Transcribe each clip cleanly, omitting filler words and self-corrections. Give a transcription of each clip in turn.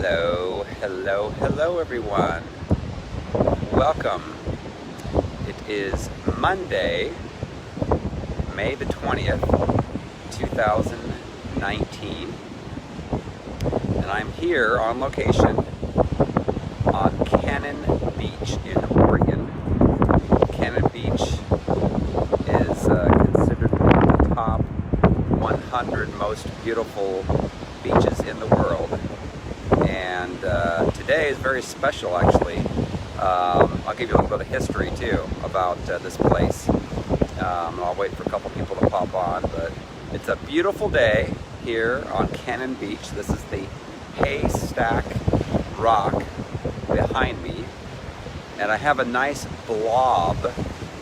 Hello everyone. Welcome. It is Monday, May the 20th, 2019, and I'm here on location on Cannon Beach in Oregon. Cannon Beach is considered one of the top 100 most beautiful beaches in the world. And today is very special, actually. I'll give you a little bit of history too about this place. I'll wait for a couple people to pop on, but it's a beautiful day here on Cannon Beach. This is the Haystack Rock behind me, and I have a nice blob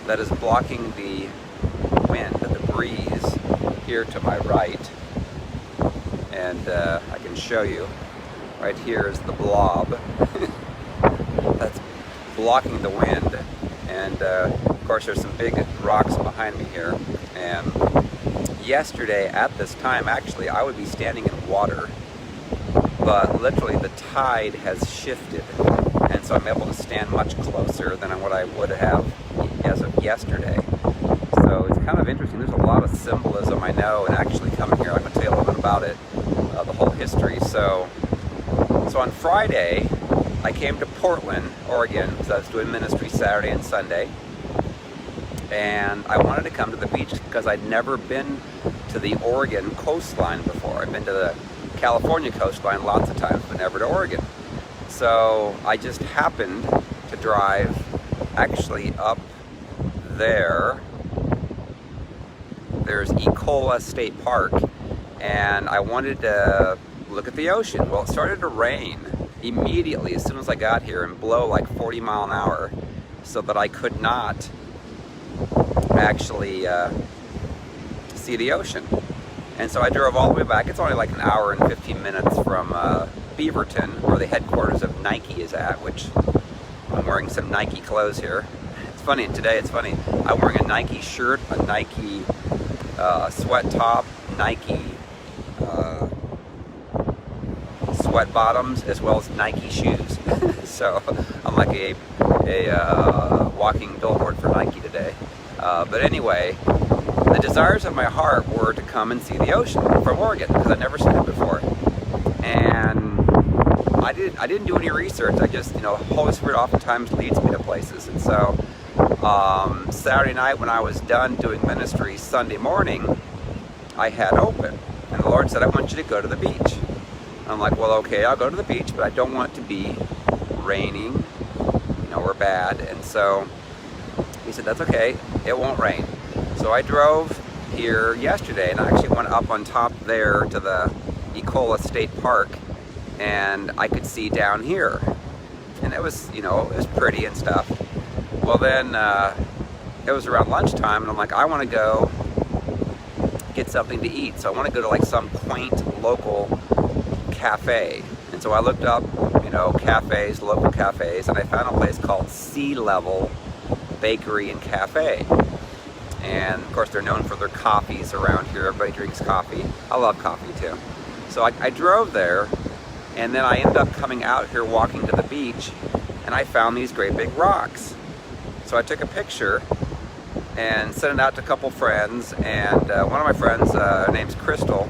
that is blocking the wind, the breeze here to my right, and I can show you. Right here is the blob that's blocking the wind, and of course there's some big rocks behind me here. And yesterday at this time, actually, I would be standing in water, but literally the tide has shifted, and so I'm able to stand much closer than what I would have as of yesterday. So it's kind of interesting. There's a lot of symbolism, I know, and actually coming here, I'm going to tell you a little bit about it, the whole history. So on Friday, I came to Portland, Oregon, because I was doing ministry Saturday and Sunday. And I wanted to come to the beach because I'd never been to the Oregon coastline before. I've been to the California coastline lots of times, but never to Oregon. So I just happened to drive actually up there. There's Ecola State Park, and I wanted to look at the ocean. Well, it started to rain immediately as soon as I got here and blow like 40 miles an hour, so that I could not actually see the ocean. And so I drove all the way back. It's only like an hour and 15 minutes from Beaverton, where the headquarters of Nike is at, which I'm wearing some Nike clothes here. It's funny, today it's funny. I'm wearing a Nike shirt, a Nike sweat top, Nike sweat bottoms, as well as Nike shoes. So I'm like a walking billboard for Nike today. But anyway, the desires of my heart were to come and see the ocean from Oregon, because I'd never seen it before. And I didn't do any research. I just, Holy Spirit oftentimes leads me to places. And so Saturday night, when I was done doing ministry, Sunday morning, I had open. And the Lord said, I want you to go to the beach. I'm like, well, okay, I'll go to the beach, but I don't want it to be raining, or bad. And so he said, that's okay, it won't rain. So I drove here yesterday, and I actually went up on top there to the Ecola State Park, and I could see down here. And it was, it was pretty and stuff. Well, then it was around lunchtime, and I'm like, I want to go get something to eat. So I want to go to like some quaint local cafe. And so I looked up, cafes, local cafes, and I found a place called Sea Level Bakery and Cafe. And of course they're known for their coffees around here. Everybody drinks coffee. I love coffee too. So I drove there, and then I ended up coming out here walking to the beach, and I found these great big rocks. So I took a picture and sent it out to a couple friends, and one of my friends, her name's Crystal,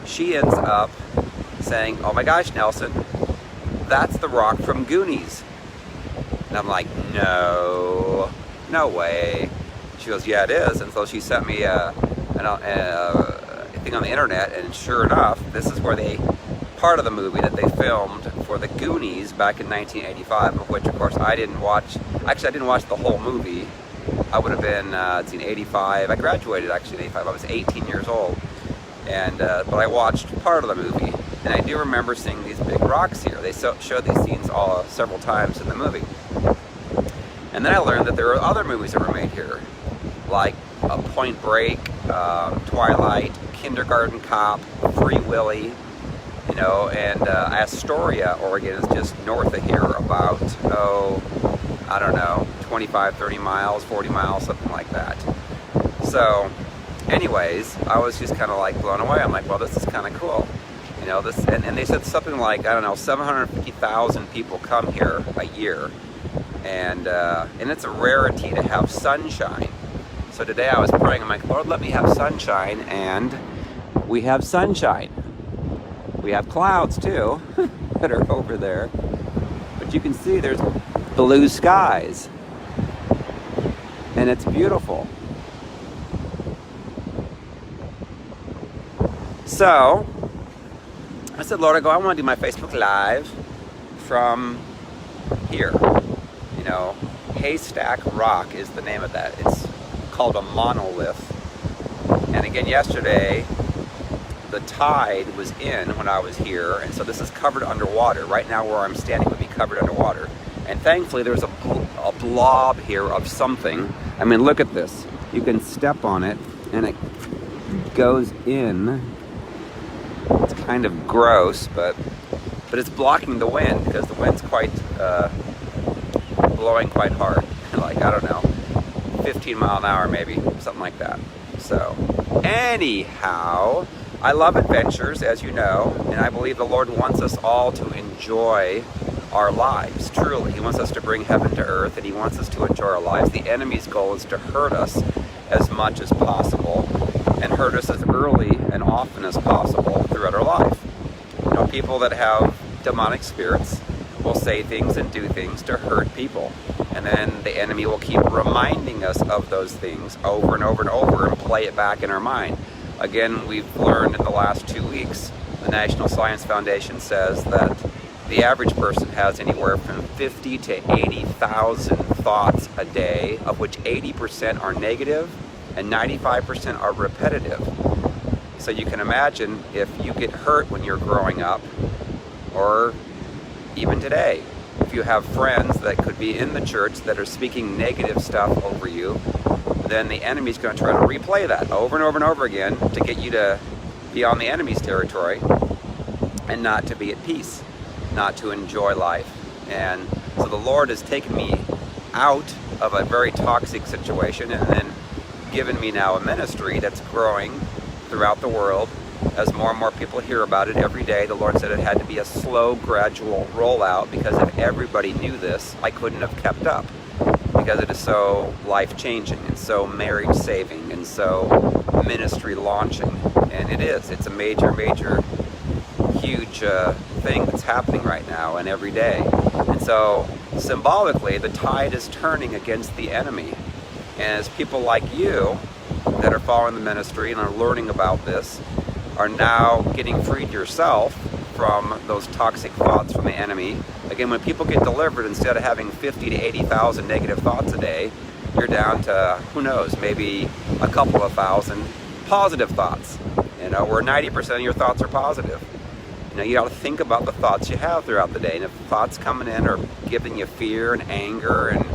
she ends up saying, oh my gosh, Nelson, that's the rock from Goonies. And I'm like, no way. She goes, yeah, it is. And so she sent me a thing on the internet, and sure enough, this is where part of the movie that they filmed for the Goonies back in 1985, of which, of course, I didn't watch. Actually, I didn't watch the whole movie. I would have been, in 85. I graduated, actually, in 85. I was 18 years old. And but I watched part of the movie, and I do remember seeing these big rocks here. They showed these scenes several times in the movie. And then I learned that there were other movies that were made here, like Point Break, Twilight, Kindergarten Cop, Free Willy, and Astoria, Oregon is just north of here about, I don't know, 25, 30 miles, 40 miles, something like that. So anyways, I was just kind of like blown away. I'm like, well, this is kind of cool. this, and they said something like, I don't know, 750,000 people come here a year, and it's a rarity to have sunshine. So today I was praying, I'm like, Lord, let me have sunshine, and we have sunshine. We have clouds too that are over there, but you can see there's blue skies, and it's beautiful. So I said, Lord, I want to do my Facebook Live from here. Haystack Rock is the name of that. It's called a monolith. And again, yesterday, the tide was in when I was here, and so this is covered underwater. Right now where I'm standing would be covered underwater. And thankfully there's a blob here of something. I mean, look at this. You can step on it, and it goes in. It's kind of gross, but it's blocking the wind because the wind's quite blowing quite hard. Like, I don't know, 15 mile an hour maybe, something like that. So anyhow, I love adventures, as you know, and I believe the Lord wants us all to enjoy our lives, truly. He wants us to bring heaven to earth, and He wants us to enjoy our lives. The enemy's goal is to hurt us as much as possible, and hurt us as early and often as possible throughout our life. People that have demonic spirits will say things and do things to hurt people. And then the enemy will keep reminding us of those things over and over and over and play it back in our mind. Again, we've learned in the last 2 weeks, the National Science Foundation says that the average person has anywhere from 50 to 80,000 thoughts a day, of which 80% are negative and 95% are repetitive. So you can imagine if you get hurt when you're growing up, or even today, if you have friends that could be in the church that are speaking negative stuff over you, then the enemy's going to try to replay that over and over and over again to get you to be on the enemy's territory and not to be at peace, not to enjoy life. And so the Lord has taken me out of a very toxic situation and then given me now a ministry that's growing throughout the world. As more and more people hear about it every day, the Lord said it had to be a slow, gradual rollout, because if everybody knew this, I couldn't have kept up, because it is so life-changing and so marriage-saving and so ministry-launching. And it is. It's a major, major, huge thing that's happening right now and every day. And so, symbolically, the tide is turning against the enemy. And as people like you that are following the ministry and are learning about this, are now getting freed yourself from those toxic thoughts from the enemy. Again, when people get delivered, instead of having 50 to 80,000 negative thoughts a day, you're down to, who knows, maybe a couple of thousand positive thoughts, where 90% of your thoughts are positive. You got to think about the thoughts you have throughout the day, and if thoughts coming in are giving you fear and anger and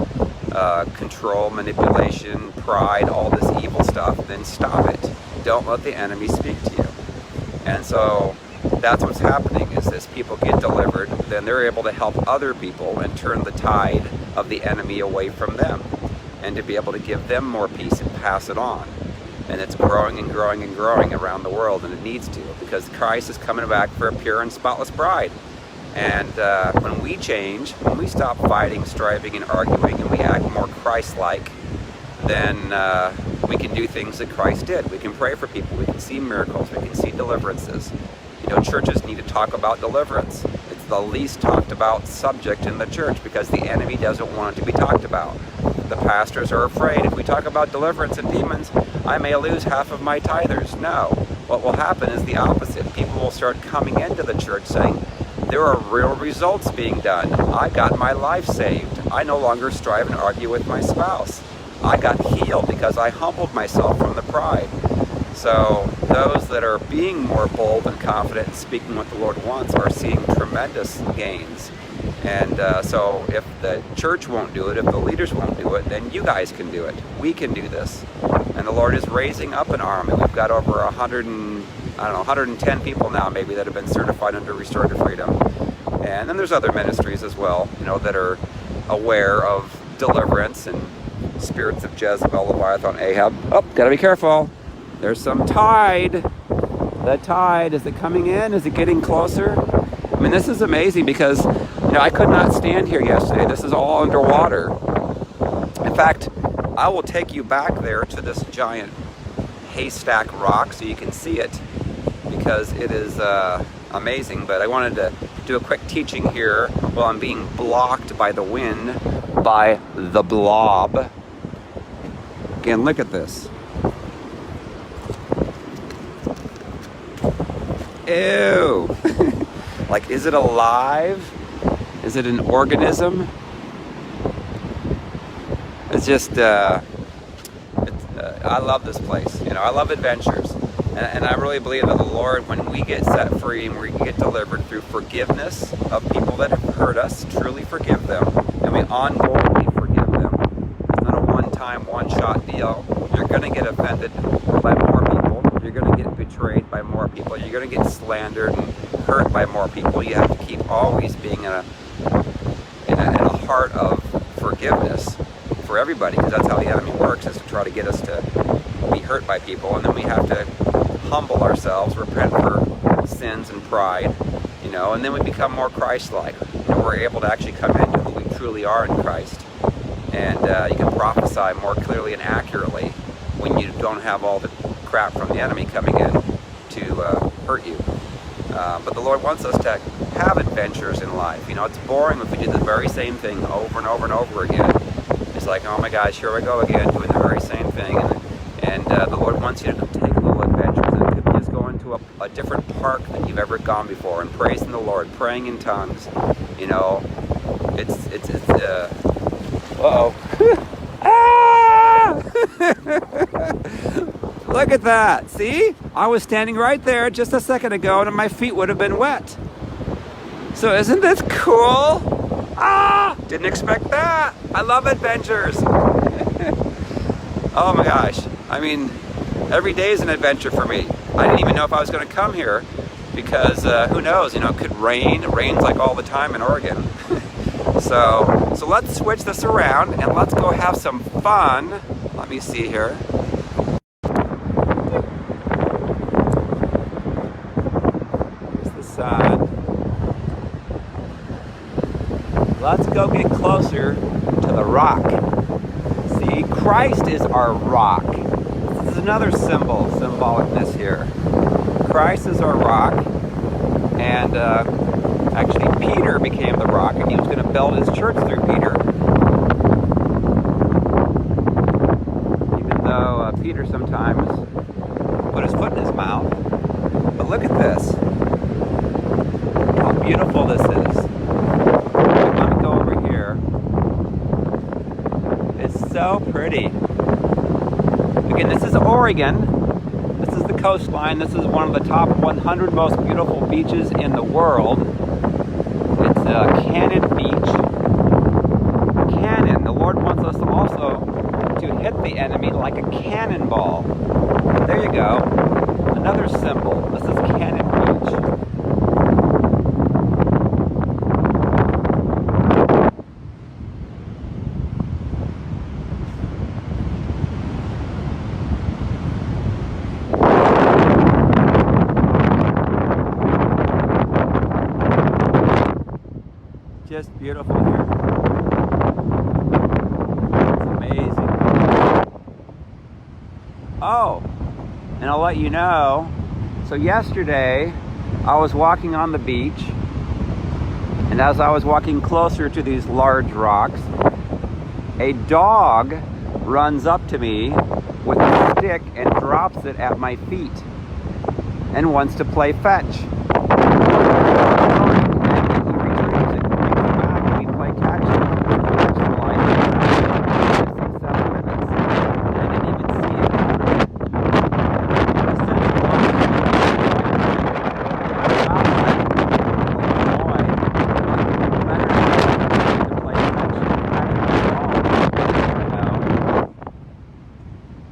control, manipulation, pride, all this evil stuff, then stop it. Don't let the enemy speak to you. And so that's what's happening, is as people get delivered, then they're able to help other people and turn the tide of the enemy away from them, and to be able to give them more peace and pass it on. And it's growing and growing and growing around the world, and it needs to, because Christ is coming back for a pure and spotless bride. And when we change, when we stop fighting, striving, and arguing, and we act more Christ-like, then we can do things that Christ did. We can pray for people. We can see miracles. We can see deliverances. Churches need to talk about deliverance. It's the least talked about subject in the church because the enemy doesn't want it to be talked about. The pastors are afraid, if we talk about deliverance and demons, I may lose half of my tithers. No. What will happen is the opposite. People will start coming into the church saying, there are real results being done. I got my life saved. I no longer strive and argue with my spouse. I got healed because I humbled myself from the pride. So those that are being more bold and confident and speaking what the Lord wants are seeing tremendous gains. And so if the church won't do it, if the leaders won't do it, then you guys can do it. We can do this. And the Lord is raising up an army. We've got over 110 people now maybe that have been certified under Restorative Freedom. And then there's other ministries as well, that are aware of deliverance and spirits of Jezebel, Leviathan, Ahab. Oh, gotta be careful. There's some tide. The tide, is it coming in? Is it getting closer? I mean, this is amazing because, I could not stand here yesterday. This is all underwater. In fact, I will take you back there to this giant haystack rock so you can see it, because it is amazing. But I wanted to do a quick teaching here while I'm being blocked by the wind by the blob. Again, look at this. Ew. Like, is it alive? Is it an organism? It's just, I love this place. I love adventures. And I really believe that the Lord, when we get set free and we get delivered through forgiveness of people that have hurt us, truly forgive them, and we ongoingly forgive them. It's not a one-time, one-shot deal. You're going to get offended by more people. You're going to get betrayed by more people. You're going to get slandered and hurt by more people. You have to keep always being in a heart of forgiveness for everybody, because that's how the enemy works, is to try to get us to be hurt by people. And then we have to humble ourselves, repent for sins and pride, and then we become more Christ-like. We're able to actually come into who we truly are in Christ. And you can prophesy more clearly and accurately when you don't have all the crap from the enemy coming in to hurt you. But the Lord wants us to have adventures in life. It's boring if we do the very same thing over and over and over again. It's like, oh my gosh, here we go again, doing the very same thing. And the Lord wants you to take little adventures, and it could be just going to a different park than you've ever gone before and praising the Lord, praying in tongues. Uh-oh. Ah! Look at that. See? I was standing right there just a second ago and my feet would have been wet. So isn't this cool? Ah! Didn't expect that. I love adventures. Oh my gosh. I mean, every day is an adventure for me. I didn't even know if I was going to come here because who knows, it could rain. It rains like all the time in Oregon. So let's switch this around and let's go have some fun. Let me see here. Here's the sun. Let's go get closer to the rock. See, Christ is our rock. This is another symbolicness here. Christ is our rock, and actually Peter became the rock, and he was going to build his church through Peter. Even though Peter sometimes put his foot in his mouth. But look at this. How beautiful this is. Let me go over here. It's so pretty. Again, this is Oregon. This is the coastline. This is one of the top 100 most beautiful beaches in the world. It's Cannon Beach. Cannon. The Lord wants us also to hit the enemy like a cannonball. There you go. Another symbol. This is Cannon Beach. Just beautiful here. It's amazing. Oh, and I'll let you know, so yesterday I was walking on the beach, and as I was walking closer to these large rocks, a dog runs up to me with a stick and drops it at my feet and wants to play fetch.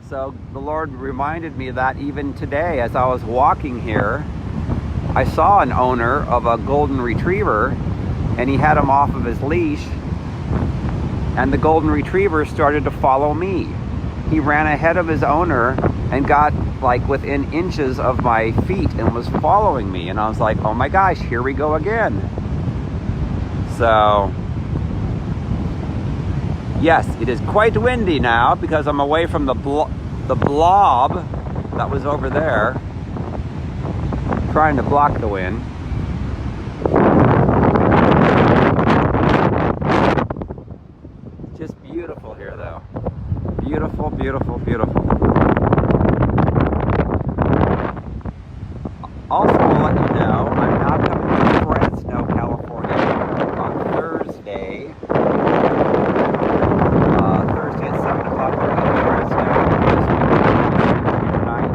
So the Lord reminded me of that even today as I was walking here. I saw an owner of a golden retriever, and he had him off of his leash, and the golden retriever started to follow me. He ran ahead of his owner and got like within inches of my feet and was following me. And I was like, oh my gosh, here we go again. So, yes, it is quite windy now because I'm away from the blob that was over there, trying to block the wind. Just beautiful here though. Beautiful, beautiful, beautiful. Also, I'll let you know, I'm now coming to Fresno, California on Thursday. Thursday at 7 o'clock, I'll be in Fresno. Tonight,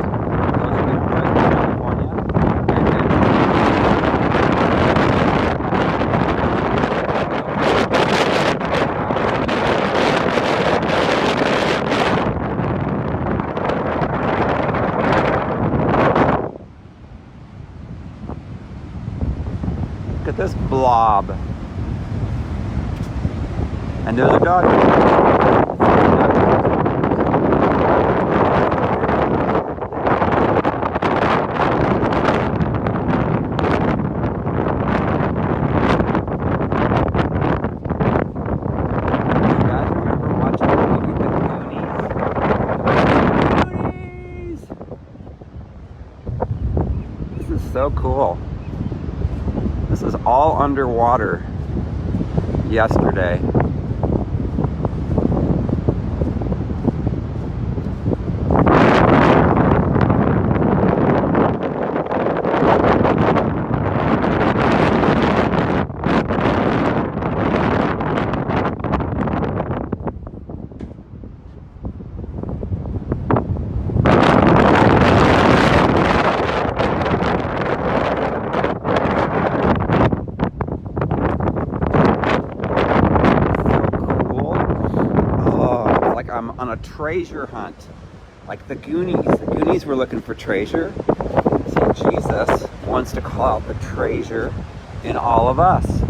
those will be in Fresno, California. And look at this blob. And there's a dog. So cool. This is all underwater yesterday. I'm on a treasure hunt, like the Goonies. The Goonies were looking for treasure. See, Jesus wants to call out the treasure in all of us.